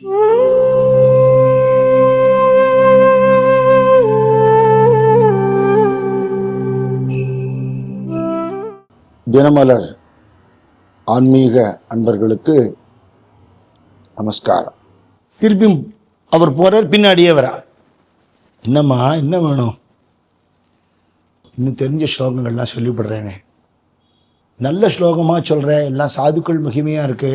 தினமலர் ஆன்மீக அன்பர்களுக்கு நமஸ்காரம். திருப்பி அவர் போறார், பின்னாடியே வரா. என்னம்மா என்ன வேணும்? இன்னும் தெரிஞ்ச ஸ்லோகங்கள்லாம் சொல்லிவிடுறேனே. நல்ல ஸ்லோகமாக சொல்கிறேன், எல்லாம் சாதுக்கள் மகிமையாக இருக்கு.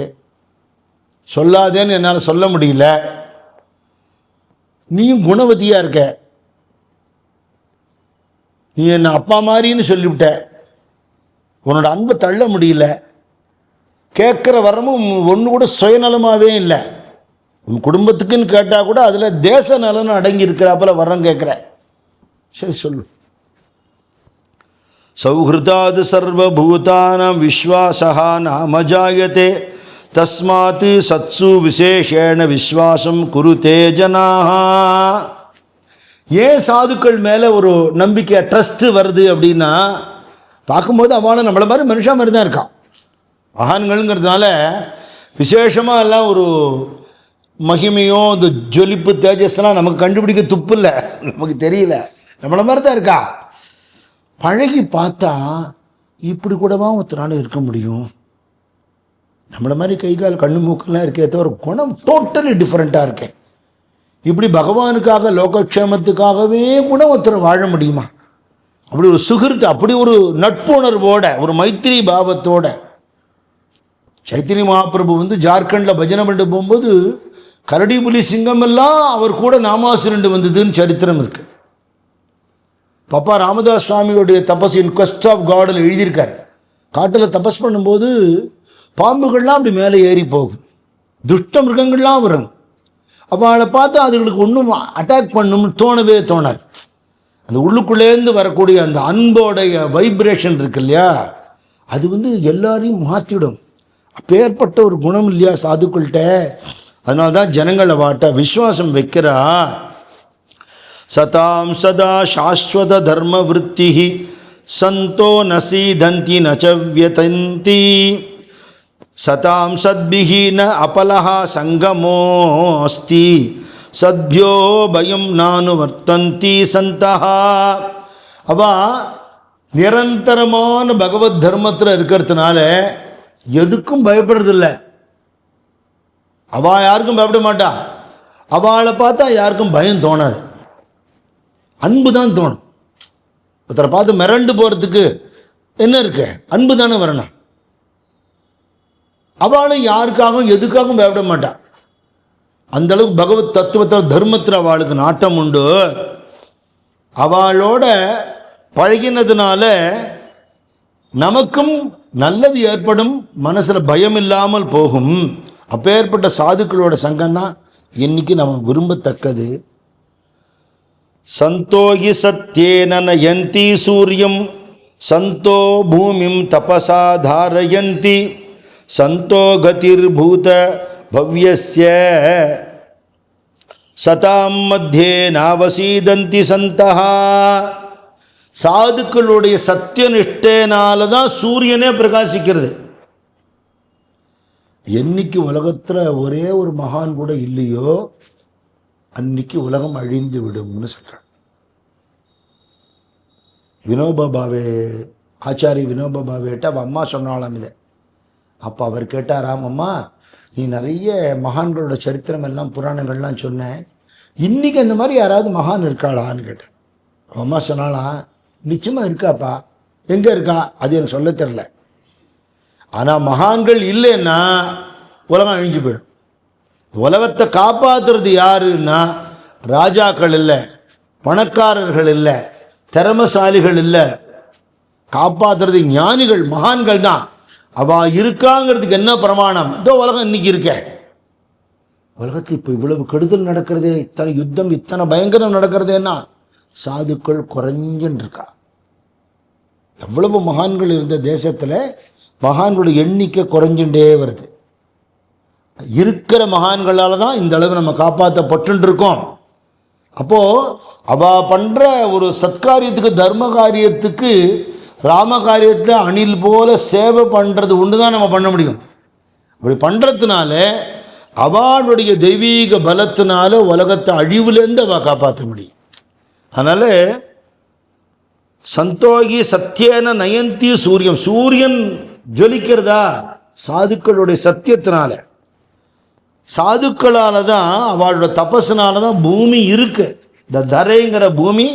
சொல்லாதேன்னு என்னால் சொல்ல முடியல. நீயும் குணவதியாக இருக்க. நீ என்ன அப்பா மாதிரின்னு சொல்லிவிட்ட. உன்னோட அன்பை தள்ள முடியல. கேட்குற வரமும் ஒன்று கூட சுயநலமாகவே இல்லை. உன் குடும்பத்துக்குன்னு கேட்டால் கூட அதில் தேச நலன் அடங்கி இருக்கிறாப்புல வரம் கேட்குற. சரி சொல்லு. சௌஹிருதாது சர்வபூதானாம் விஸ்வாசா நாம ஜாயதே தஸ்மாத் சத்சு விசேஷேண விஸ்வாசம் குருதே ஜனாஹ. ஏன் சாதுக்கள் மேலே ஒரு நம்பிக்கை, ட்ரஸ்ட்டு வருது அப்படின்னா, பார்க்கும்போது அவளை நம்மளை மாதிரி மனுஷா மாதிரி தான் இருக்கான். மகான்கள்ங்கிறதுனால விசேஷமாக எல்லாம் ஒரு மகிமையோ இந்த ஜொலிப்பு தேஜஸ்லாம் நமக்கு கண்டுபிடிக்க துப்பு இல்லை, நமக்கு தெரியல. நம்மளை மாதிரி தான் இருக்கா. பழகி பார்த்தா இப்படி கூடவா ஒருத்தரால் இருக்க முடியும்? நம்மளை மாதிரி கை கால் கண்ணு மூக்கெல்லாம் இருக்கே தவிர குணம் டோட்டலி டிஃப்ரெண்ட்டாக இருக்கேன். இப்படி பகவானுக்காக லோகக்ஷேமத்துக்காகவே கூட ஒருத்தர் வாழ முடியுமா? அப்படி ஒரு சுகிருத்து, அப்படி ஒரு நட்புணர்வோட, ஒரு மைத்திரி பாவத்தோட. சைத்தன்ய மகாபிரபு ஜார்க்கண்டில் பஜனை பண்ணிட்டு போகும்போது கரடி புலி சிங்கம் எல்லாம் அவர் கூட நாமாசுரண்டு வந்ததுன்னு சரித்திரம் இருக்கு. பப்பா ராமதாஸ் சுவாமியோடைய தபஸ் இன் குவெஸ்ட் ஆஃப் காடில் எழுதியிருக்கார். காட்டில் தபஸ் பண்ணும்போது பாம்புகள்லாம் அப்படி மேலே ஏறி போகும், துஷ்ட மிருகங்கள்லாம் வரும். அவளை பார்த்து அதுகளுக்கு ஒன்றும் அட்டாக் பண்ணணும்னு தோணவே தோணாது. அந்த உள்ளுக்குள்ளேருந்து வரக்கூடிய அந்த அன்போடைய வைப்ரேஷன் இருக்கு இல்லையா, அது எல்லாரையும் மாற்றிடும். அப்பேற்பட்ட ஒரு குணம் இல்லையா சாதுக்கள்கிட்ட. அதனால தான் ஜனங்களை வாட்ட விஸ்வாசம் வைக்கிறா. சதாம் சதா சாஸ்வத தர்ம விருத்தி சந்தோ நசீதந்தி நச்சவ்யதந்தி சதாம் சத்பிஹி ந அபலஹா சங்கமோஸ்தி சத்யோ பயம் நானு வர்த்தந்தி சந்தஹா. அவா நிரந்தரமான பகவத் தர்மத்தில் இருக்கிறதுனால எதுக்கும் பயப்படுறதில்லை. அவள் யாருக்கும் பயப்பட மாட்டா. அவளை பார்த்தா யாருக்கும் பயம் தோணாது, அன்பு தான் தோணும். ஒருத்தரை பார்த்து மிரண்டு போகிறதுக்கு என்ன இருக்கு? அன்பு தானே வரணும். அவளும் யாருக்காகவும் எதுக்காகவும் பயப்பட மாட்டா. அந்த அளவுக்கு பகவத் தத்துவத்தில் தர்மத்தில் அவளுக்கு நாட்டம் உண்டு. அவளோட பழகினதுனால நமக்கும் நல்லது ஏற்படும், மனசில் பயம் இல்லாமல் போகும். அப்பேற்பட்ட சாதுக்களோட சங்கம் தான் இன்னைக்கு நம்ம விரும்பத்தக்கது. சந்தோகி சத்யேன நயந்தி சூரியம் சந்தோ பூமிம் தபசா தாரயந்தி சந்தோ கதிர் பூத பவ்யஸ்ய சதாம் மத்தியே நாவசீதந்தி சந்தஹா. சாதுக்களுடைய சத்தியநிஷ்டையினால தான் சூரியனே பிரகாசிக்கிறது. என்னைக்கு உலகத்தில் ஒரே ஒரு மகான் கூட இல்லையோ அன்னைக்கு உலகம் அழிந்து விடும்னு சொல்கிறார். வினோபா பாவே, ஆச்சாரிய வினோபா பாவேட்ட அவள் அம்மா சொன்னாலாம் இதை. அப்போ அவர் கேட்டாராம், அம்மா நீ நிறைய மகான்களோட சரித்திரம் எல்லாம் புராணங்கள்லாம் சொன்னேன், இன்றைக்கி அந்த மாதிரி யாராவது மகான் இருக்காளான்னு கேட்டேன். அம்மா சொன்னாலாம், நிச்சயமாக இருக்காப்பா. எங்கே இருக்கா அது எனக்கு சொல்ல தெரில. ஆனால் மகான்கள் இல்லைன்னா உலகம் அழிஞ்சு போயிடும். உலகத்தை காப்பாற்றுறது யாருன்னா ராஜாக்கள் இல்லை, பணக்காரர்கள் இல்லை, திறமசாலிகள் இல்லை. காப்பாற்றுறது ஞானிகள், மகான்கள் தான். அவள் இருக்காங்கிறதுக்கு என்ன பிரமாணம்? இதோ உலகம் இன்னைக்கு இருக்க. உலகத்தில் இப்போ இவ்வளவு கெடுதல் நடக்கிறது, இத்தனை யுத்தம், இத்தனை பயங்கரம் நடக்கிறதுன்னா சாதுக்கள் குறைஞ்சுன்னு இருக்கா. எவ்வளவு மகான்கள் இருந்த தேசத்தில் மகான்களுடைய எண்ணிக்கை குறைஞ்சுட்டே வருது. இருக்கிற மகான்களால் தான் இந்த அளவு நம்ம காப்பாற்றப்பட்டு இருக்கோம். அப்போது அவள் பண்ணுற ஒரு சத்காரியத்துக்கு, தர்ம காரியத்துக்கு, ராம காரியத்தில் அணில் போல சேவை பண்ணுறது ஒன்று தான் நம்ம பண்ண முடியும். அப்படி பண்ணுறதுனால அவளுடைய தெய்வீக பலத்தினால உலகத்தை அழிவுலேருந்து அவள் காப்பாற்ற முடியும். அதனால் சந்தோகி சத்தியன நயந்தி சூரியன், சூரியன் ஜொலிக்கிறதா சாதுக்களுடைய சத்தியத்தினால, சாதுக்களால் தான் அவளோட தபஸினால தான் பூமி இருக்கு. இந்த தரைங்கிற பூமி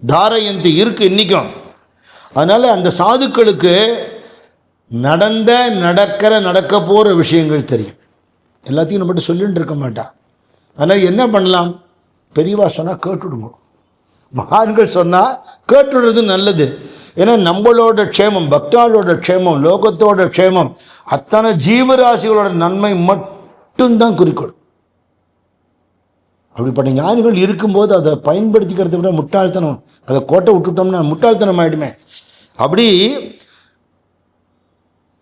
தாரயந்தி இருக்கு இன்றைக்கும். அதனால் அந்த சாதுக்களுக்கு நடக்க போகிற விஷயங்கள் தெரியும். எல்லாத்தையும் நம்மகிட்ட சொல்லிட்டு இருக்க மாட்டான். அதனால் என்ன பண்ணலாம், பெரியவா சொன்னால் கேட்டுடுங்க, மகான்கள் சொன்னால் கேட்டுடுறது நல்லது. ஏன்னா நம்மளோட க்ஷேமம், பக்தாளோட க்ஷேமம், லோகத்தோட க்ஷேமம், அத்தனை ஜீவராசிகளோட நன்மை மட்டும்தான் குறிக்கோள். அப்படிப்பட்ட ஞானிகள் இருக்கும்போது அதை பயன்படுத்திக்கிறத விட முட்டாள்தனம், அதை கோட்டை விட்டுட்டோம்னா முட்டாள்தனம் ஆகிடுமே. அப்படி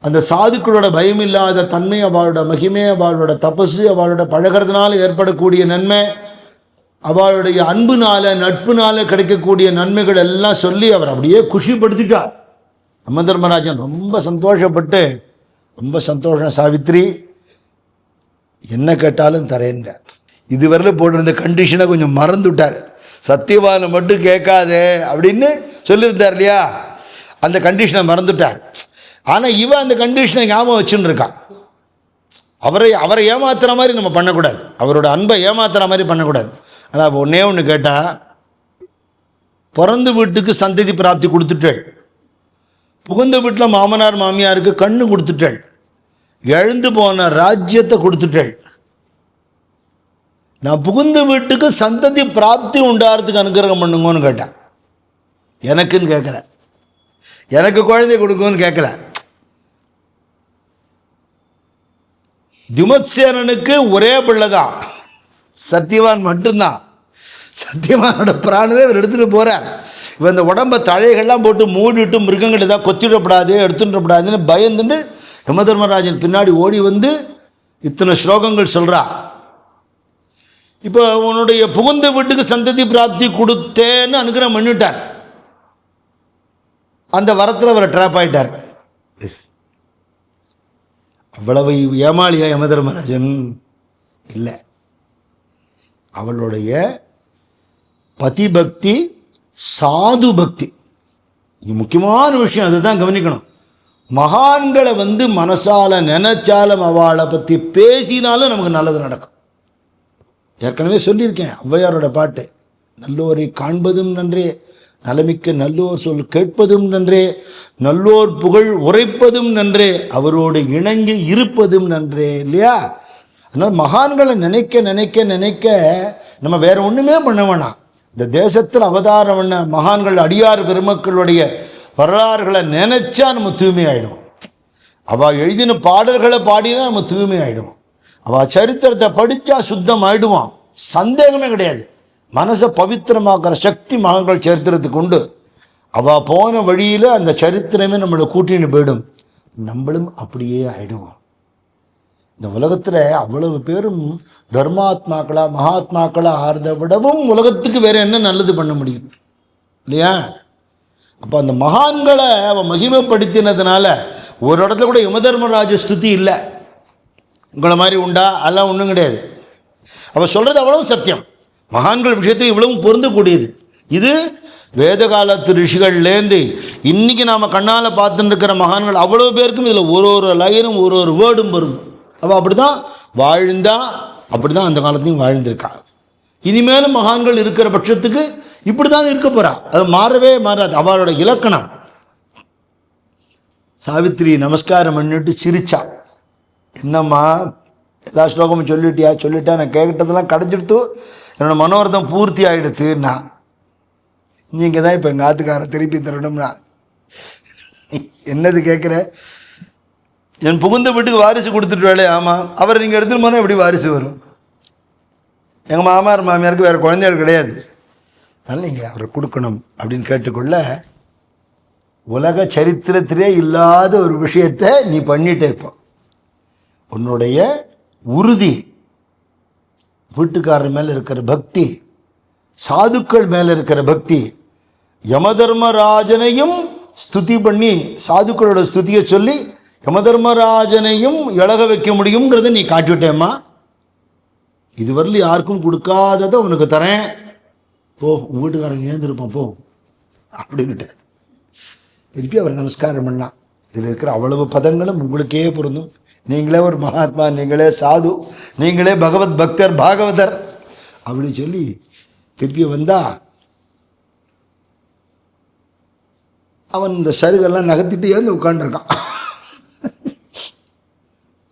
அந்த சாதுக்களோட பயம் இல்லாத தன்மை, அவளோட மகிமை, அவளோட தபசு, அவளோட பழகிறதுனால ஏற்படக்கூடிய நன்மை, அவளுடைய அன்புனால நட்புனால கிடைக்கக்கூடிய நன்மைகள் எல்லாம் சொல்லி அவர் அப்படியே குஷிப்படுத்திட்டார். யம தர்மராஜன் ரொம்ப சந்தோஷப்பட்டு, ரொம்ப சந்தோஷம் சாவித்ரி, என்ன கேட்டாலும் தரேன்றார். இதுவரையில் போட்டிருந்த கண்டிஷனை கொஞ்சம் மறந்துவிட்டார். சத்தியவானை மட்டும் கேட்காதே அப்படின்னு சொல்லியிருந்தார் இல்லையா, அந்த கண்டிஷனை மறந்துட்டார். ஆனால் இவன் அந்த கண்டிஷனை ஞாபகம் வச்சுன்னு இருக்கான். அவரை ஏமாத்துற மாதிரி நம்ம பண்ணக்கூடாது, அவரோட அன்பை ஏமாத்துற மாதிரி பண்ணக்கூடாது. ஆனால் அப்போ ஒன்றே ஒன்று கேட்டால், பிறந்த வீட்டுக்கு சந்ததி பிராப்தி கொடுத்துட்டாள், புகுந்த வீட்டில் மாமனார் மாமியாருக்கு கண்ணு கொடுத்துட்டாள், எழுந்து போன ராஜ்யத்தை கொடுத்துட்டாள். நான் புகுந்த வீட்டுக்கு சந்ததி பிராப்தி உண்டாகிறதுக்கு அனுகிரகம் பண்ணுங்கன்னு கேட்டேன். எனக்குன்னு கேட்கல, எனக்கு குழந்தை கொடுக்கும்னு கேட்கல. திமத்சேனனுக்கு ஒரே பிள்ளை தான், சத்தியவான் மட்டும்தான். சத்தியவானோட பிராணதே இவர் எடுத்துகிட்டு போகிறார். இவன் இந்த உடம்பை தழைகள்லாம் போட்டு மூடிட்டு மிருகங்கள் ஏதாவது கொத்திடப்படாது எடுத்துடப்படாதுன்னு பயந்துட்டு யம தர்மராஜன் பின்னாடி ஓடி வந்து இத்தனை ஸ்லோகங்கள் சொல்கிறா. இப்போ உன்னுடைய புகுந்த வீட்டுக்கு சந்ததி பிராப்தி கொடுத்தேன்னு அனுகிரகம் பண்ணிட்டார். அந்த வரத்தில் அவர் ட்ராப் ஆகிட்டார். அவ்வளவு ஏமாளியா யம தர்மராஜன் இல்லை. அவளுடைய பதிபக்தி சாது பக்தி, இது முக்கியமான விஷயம், அதுதான் கவனிக்கணும். மகான்களை மனசால நினைச்சாலும் அவளை பற்றி பேசினாலும் நமக்கு நல்லது நடக்கும். ஏற்கனவே சொல்லியிருக்கேன், ஔவையாரோட பாட்டு, நல்லோரை காண்பதும் நன்றே, நலமிக்க நல்லோர் சொல் கேட்பதும் நன்றே, நல்லோர் புகழ் உரைப்பதும் நன்றே, அவரோடு இணங்கி இருப்பதும் நன்றே, இல்லையா? அதனால் மகான்களை நினைக்க நினைக்க நினைக்க நம்ம வேற ஒன்றுமே பண்ண வேணாம். இந்த தேசத்தில் அவதாரம் பண்ண மகான்கள் அடியார் பெருமக்களுடைய வரலாறுகளை நினைச்சா நம்ம தூய்மை ஆகிடும். அவள் எழுதின பாடல்களை பாடினா நம்ம தூய்மை ஆகிடுவோம். அவள் சரித்திரத்தை படித்தா சுத்தம் ஆகிடுவான், சந்தேகமே கிடையாது. மனசை பவித்திரமாக்குற சக்தி மகான்கள் சரித்திரத்துக்கு உண்டு. அவள் போன வழியில் அந்த சரித்திரமே நம்மளை கூட்டின்னு போயிடும், நம்மளும் அப்படியே ஆகிடுவோம். இந்த உலகத்தில் அவ்வளவு பேரும் தர்மாத்மாக்களா மகாத்மாக்களா ஆறதை விடவும் உலகத்துக்கு வேறு என்ன நல்லது பண்ண முடியும், இல்லையா? அப்போ அந்த மகான்களை அவன் மகிமைப்படுத்தினதுனால ஒரு இடத்துல கூட யம தர்மராஜ ஸ்துதி இல்லை. உங்களை மாதிரி உண்டா? அதெல்லாம் ஒன்றும் கிடையாது. அவள் சொல்கிறது அவ்வளவு சத்தியம், மகான்கள் விஷயத்தை இவ்வளவும் பொருந்தக்கூடியது. இது வேத காலத்து ரிஷிகள்லேருந்து இன்றைக்கி நாம் கண்ணால் பார்த்துட்டு இருக்கிற மகான்கள் அவ்வளோ பேருக்கும் இதில் ஒரு ஒரு லைனும் ஒரு ஒரு வேர்டும் வரும். அவள் அப்படி தான் வாழ்ந்தா, அப்படி தான் அந்த காலத்தையும் வாழ்ந்திருக்கா. இனிமேலும் மகான்கள் இருக்கிற பட்சத்துக்கு இப்படி தான் இருக்க போகிறா, அது மாறவே மாறாது. அவளோட இலக்கணம். சாவித்திரி நமஸ்காரம் பண்ணிட்டு சிரிச்சா, என்னம்மா எல்லா ஸ்லோகமும் சொல்லிட்டியா? சொல்லிட்டா, நான் கேட்கிட்டதெல்லாம் கிடச்சிடுத்து, என்னோடய மனோரதம் பூர்த்தி ஆகிடுத்துன்னா. நீங்கள் தான் இப்போ எங்கள் ஆத்துக்காரை திருப்பி தரணும்னா என்னது கேட்குற? என் புகுந்த வீட்டுக்கு வாரிசு கொடுத்துட்டு, ஆமாம், அவரை நீங்கள் எடுத்துகிட்டு போனால் எப்படி வாரிசு வரும்? எங்கள் மாமனார் மாமியாருக்கு வேறு குழந்தைகள் கிடையாது, அதனால் நீங்கள் அவரை கொடுக்கணும் அப்படின்னு கேட்டுக்கொள்ள, உலக சரித்திரத்திலே இல்லாத ஒரு விஷயத்தை நீ பண்ணிட்ட. இப்போ உன்னுடைய உறுதி, வீட்டுக்காரர் மேலே இருக்கிற பக்தி, சாதுக்கள் மேலே இருக்கிற பக்தி, யம தர்மராஜனையும் ஸ்துதி பண்ணி சாதுக்களோட ஸ்துதியை சொல்லி யம தர்மராஜனையும் இழக வைக்க முடியுங்கிறத நீ காட்டிவிட்டேம்மா. இதுவரையிலும் யாருக்கும் கொடுக்காததை உனக்கு தரேன், போ உங்கள் வீட்டுக்காரங்க ஏந்திருப்பான் போ அப்படின்ட்டு திருப்பி அவர் நமஸ்காரம் பண்ணலாம். இதில் இருக்கிற அவ்வளவு பதங்களும் உங்களுக்கே பொருந்தும். நீங்களே ஒரு மகாத்மா, நீங்களே சாது, நீங்களே பகவத் பக்தர் பாகவதர் அப்படி சொல்லி திருப்பி வந்தா அவன் இந்த சருகெல்லாம் நகர்த்திட்டு ஏந்து உட்காண்டிருக்கான்.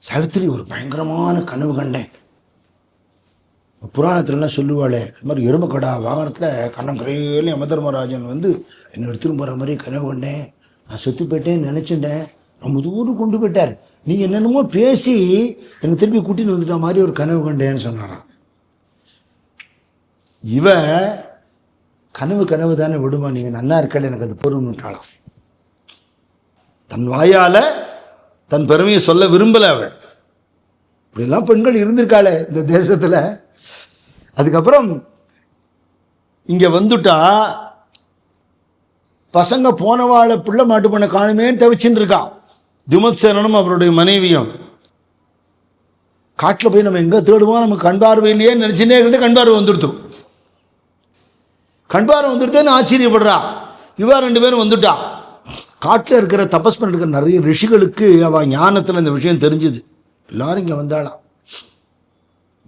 சாவித்திரி ஒரு பயங்கரமான கனவு கண்டேன். புராணத்துலலாம் சொல்லுவாளே, அது மாதிரி எருமக்கடா வாகனத்தில் கண்ணங்கரையிலையும் யமதர்மராஜன் வந்து என்னை எடுத்துன்னு போகிற மாதிரி கனவு கண்டேன். நான் செத்து போயிட்டேன்னு நினச்சிட்டேன். ரொம்ப தூரம் கொண்டு போயிட்டார். நீங்கள் என்னென்னமோ பேசி என்னை திருப்பி கூட்டின்னு வந்துட்ட மாதிரி ஒரு கனவு கண்டேன்னு சொன்னாராம். இவ கனவு தானே விடுமா, நீங்கள் நன்னா இருக்கல எனக்கு அது பொறுமைட்டாளாம். தன் வாயால் தன் பெருமையை சொல்ல விரும்பலை அவள். இப்படிலாம் பெண்கள் இருந்திருக்காளே இந்த தேசத்தில். அதுக்கப்புறம் இங்கே வந்துட்டா பசங்க போனவாளை பிள்ளை மாட்டு பண்ண காணுமேன்னு தவிச்சுன்னு இருக்கா. துமத்சேனனும் அவருடைய மனைவியும் காட்டில் போய் நம்ம எங்கே தேடுவோம், நமக்கு கண் பார்வை இல்லையே நினச்சினே இருந்து கண் பார்வை வந்துடுத்து. கண் பார்வை வந்துடுத்தேன்னு ஆச்சரியப்படுறா. இவா 2 பேரும் வந்துட்டா. காட்டில் இருக்கிற தபஸ் பண்ணிருக்கிற நிறைய ரிஷிகளுக்கு அவள் ஞானத்தில் இந்த விஷயம் தெரிஞ்சுது. எல்லாரும் இங்கே வந்தாளாம்.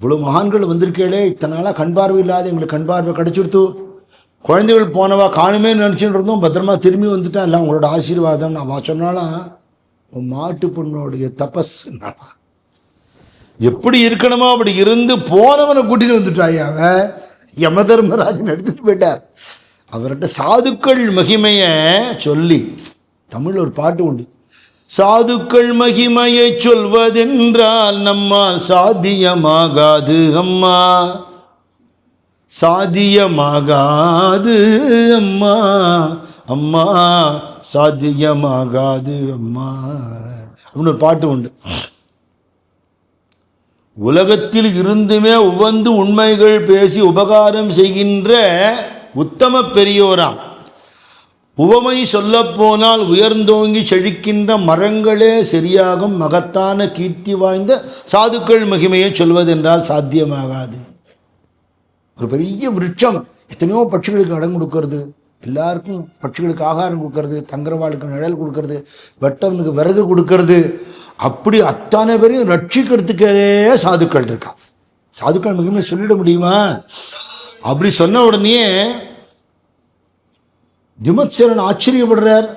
இவ்வளோ மகான்கள் வந்திருக்கேளே, இத்தனை நாளாக கண் பார்வை இல்லாத எங்களுக்கு கண் பார்வை கிடச்சிடுத்து. குழந்தைகள் போனவா காணுமே நினச்சின்னு இருந்தோம், பத்திரமா திரும்பி வந்துட்டா, எல்லாம் உங்களோட ஆசீர்வாதம். அவன் சொன்னாலாம் உன் மாட்டு பொண்ணுடைய தபஸ் எப்படி இருக்கணுமோ அப்படி இருந்து போனவனை கூட்டின்னு வந்துட்டாய். அவன் யமதர்மராஜன் எடுத்துட்டு போயிட்டார். அவர்கிட்ட சாதுக்கள் மகிமையை சொல்லி தமிழ் ஒரு பாட்டு உண்டு. சாதுக்கள் மகிமையை சொல்வதென்றால் நம்மால் சாத்தியமாகாது அம்மா, சாத்தியமாகாது அம்மா, அம்மா சாத்தியமாகாது அம்மா அப்படின்னு ஒரு பாட்டு உண்டு. உலகத்தில் இருந்துமே உவந்து உண்மைகள் பேசி உபகாரம் செய்கின்ற உத்தம பெரியோராம். உவமை சொல்லப்போனால் உயர்ந்தோங்கி செழிக்கின்ற மரங்களே சரியாகும் மகத்தான கீர்த்தி வாய்ந்த சாதுக்கள் மகிமையை சொல்வதென்றால் சாத்தியமாகாது. ஒரு பெரிய விருட்சம் எத்தனையோ பட்சிகளுக்கு இடம் கொடுக்கறது, எல்லாருக்கும் பட்சிகளுக்கு ஆகாரம் கொடுக்கறது, தங்கரவாளுக்கு நிழல் கொடுக்கறது, வெட்டவனுக்கு விறகு கொடுக்கறது, அப்படி அத்தனை பேரையும் ரட்சிக்கிறதுக்கே சாதுக்கள் இருக்கா. சாதுக்கள் மகிமை சொல்லிட முடியுமா? அப்படி சொன்ன உடனே துமத்சேனன் ஆச்சரியப்படுறார்.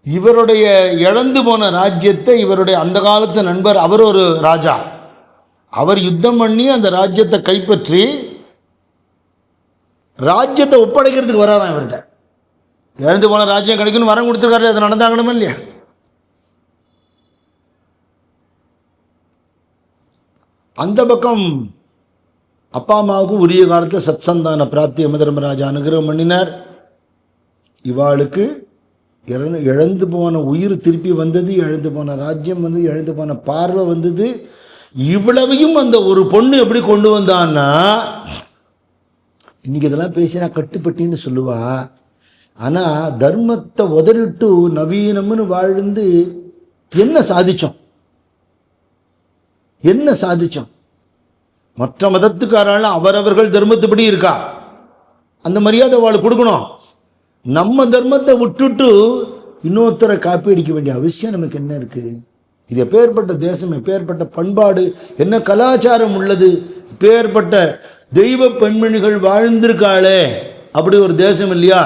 இவருடைய இழந்து போன ராஜ்யத்தை இவருடைய அந்த காலத்து நண்பர், அவர் ஒரு ராஜா, அவர் யுத்தம் பண்ணி அந்த ராஜ்யத்தை கைப்பற்றி ராஜ்யத்தை ஒப்படைக்கிறதுக்கு வராராம். இவர்கிட்ட இழந்து போன ராஜ்யம் கிடைக்கணும் வரம் கொடுத்துருக்காரு. அது நடந்தாங்கணுமா இல்லையா? அந்த பக்கம் அப்பா அம்மாவுக்கும் உரிய காலத்தில் சத்சந்தான பிராப்தி யமதர்மராஜா அனுகிரகம் பண்ணினார். இவாளுக்கு இழந்து போன உயிர் திருப்பி வந்தது, இழந்து போன ராஜ்யம் வந்து, இழந்து போன பார்வை வந்தது. இவ்வளவையும் அந்த ஒரு பொண்ணு எப்படி கொண்டு வந்தான்னா, இன்னைக்கு இதெல்லாம் பேசினா கட்டுப்பட்டின்னு சொல்லுவா. ஆனால் தர்மத்தை உதறிட்டு நவீனம்னு வாழ்ந்து என்ன சாதிச்சோம்? என்ன சாதிச்சோம்? மற்ற மதத்துக்காரால அவரவர்கள் தர்மத்துப்படி இருக்கா, அந்த மரியாதை அவளுக்கு கொடுக்கணும். நம்ம தர்மத்தை விட்டுட்டு இன்னொருத்தரை காப்பி அடிக்க வேண்டிய அவசியம் நமக்கு என்ன இருக்கு? இது எப்பேற்பட்ட தேசம், எப்பேற்பட்ட பண்பாடு, என்ன கலாச்சாரம் உள்ளது, எப்பேற்பட்ட தெய்வ பெண்மணிகள் வாழ்ந்திருக்காளே, அப்படி ஒரு தேசம் இல்லையா?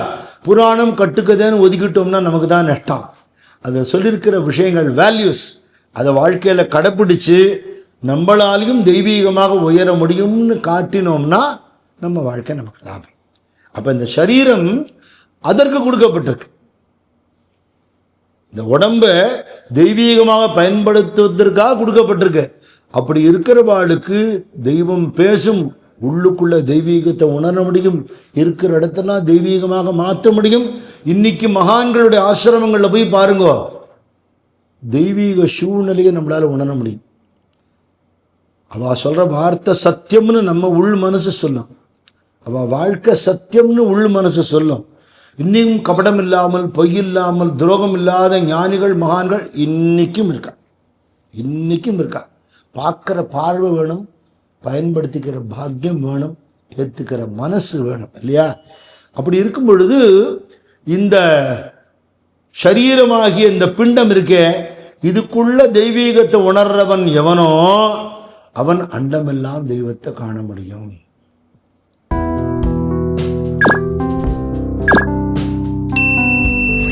புராணம் கட்டுக்கதேன்னு ஒதுக்கிட்டோம்னா நமக்கு தான் நஷ்டம். அதை சொல்லியிருக்கிற விஷயங்கள், வேல்யூஸ், அதை வாழ்க்கையில் கடைப்பிடிச்சு நம்மளாலையும் தெய்வீகமாக உயர முடியும்னு காட்டினோம்னா நம்ம வாழ்க்கை நமக்கு லாபம். அப்போ இந்த சரீரம் அதற்கு கொடுக்கப்பட்டிருக்கு. இந்த உடம்பை தெய்வீகமாக பயன்படுத்துவதற்காக கொடுக்கப்பட்டிருக்கு. அப்படி இருக்கிறவாளுக்கு தெய்வம் பேசும், உள்ளுக்குள்ள தெய்வீகத்தை உணர முடியும், இருக்கிற இடத்தெல்லாம் தெய்வீகமாக மாற்ற முடியும். இன்னைக்கு மகான்களுடைய ஆசிரமங்களில் போய் பாருங்க, தெய்வீக சூழ்நிலையை நம்மளால் உணர முடியும். அவள் சொல்கிற வார்த்தை சத்தியம்னு நம்ம உள் மனசு சொல்லும், அவள் வாழ்க்கை சத்தியம்னு உள் மனசு சொல்லும். இன்னும் கபடம் இல்லாமல், பொய் இல்லாமல், துரோகம் இல்லாத ஞானிகள் மகான்கள் இன்னைக்கும் இருக்கா, இன்னைக்கும் இருக்கா. பார்க்குற பார்வை வேணும், பயன்படுத்திக்கிற பாக்கியம் வேணும், ஏற்றுக்கிற மனசு வேணும் இல்லையா? அப்படி இருக்கும் பொழுது இந்த சரீரமாகிய இந்த பிண்டம் இருக்கே, இதுக்குள்ள தெய்வீகத்தை உணர்றவன் எவனோ அவன் அண்டமெல்லாம் தெய்வத்தை காண முடியும்.